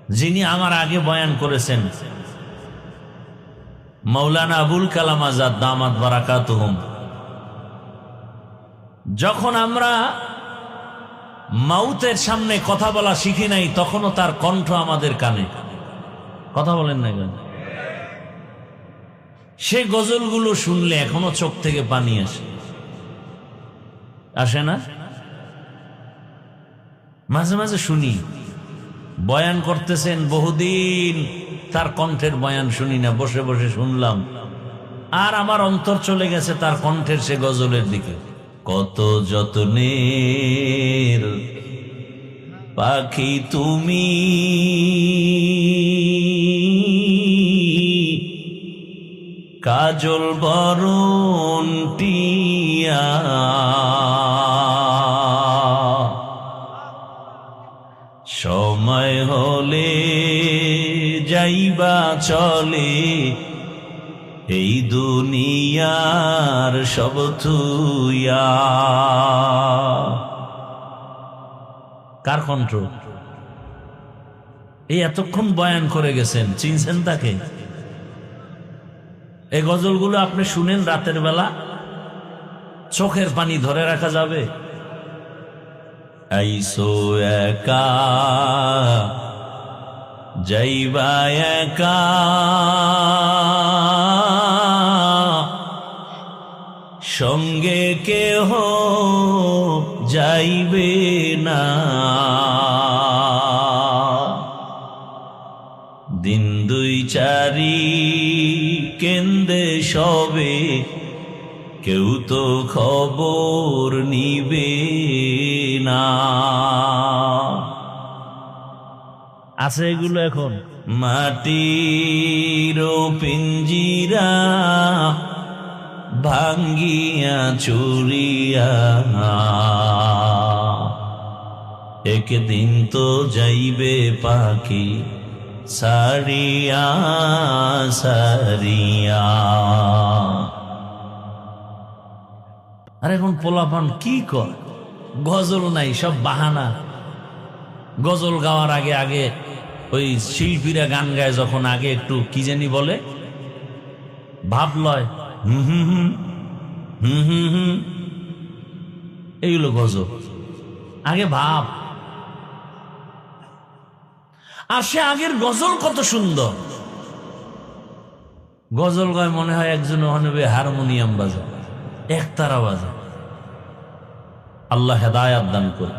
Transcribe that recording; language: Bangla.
যিনি আমার আগে বয়ান করেছেন মাওলানা আবুল কালাম আজাদ দামাত বারাকাতুহুম। যখন আমরা মাউতের সামনে কথা বলা শিখি নাই তখনও তার কণ্ঠ আমাদের কানে। কথা বলেন না কেন? সে গজলগুলো শুনলে এখনো চোখ থেকে পানি আসে না? মাঝে মাঝে শুনি বয়ান করতেছেন, বহুদিন তার কণ্ঠের বয়ান শুনি না, বসে বসে শুনলাম, আর আমার অন্তর চলে গেছে তার কণ্ঠের সে গজলের দিকে। কত যত্নের পাখি তুমি, কাজল বরণ টিয়া, সময় হলে যাইবা চলে, এই দুনিয়ার সব থুইয়া। কার কণ্ঠ? এই এতক্ষণ বয়ান করে গেছেন, চিনছেন তাকে? এই গজলগুলো আপনি শুনেন রাতের বেলা, চোখের পানি ধরে রাখা যাবে? আইসো একা যাইবা একা, সঙ্গে কেহ যাইবে না, দিন দুই চারি কেন্দে সবে, কেউ তো খবর নিবে না। আছে এগুলো এখন? মাটির পিঞ্জিরা ভাঙ্গিয়া চুরিয়া, একদিন তো যাইবে পাখি সারিয়া সারিয়া। আর এখন পোলাপান কি কর, গজল নাই, সব বাহানা। গজল গাওয়ার আগে আগে ওই শিল্পীরা গান গায় যখন, আগে একটু কি জানি বলে, ভাব লয়, হুম হুম হুম হুম হুম হুম, এইগুলো গজল। আগে ভাব। আর সে আগের গজল কত সুন্দর। গজল গায় মনে হয় একজন হবে হারমোনিয়াম বাজা, একতারা বাজা। আল্লাহ হেদায়াত দান করে।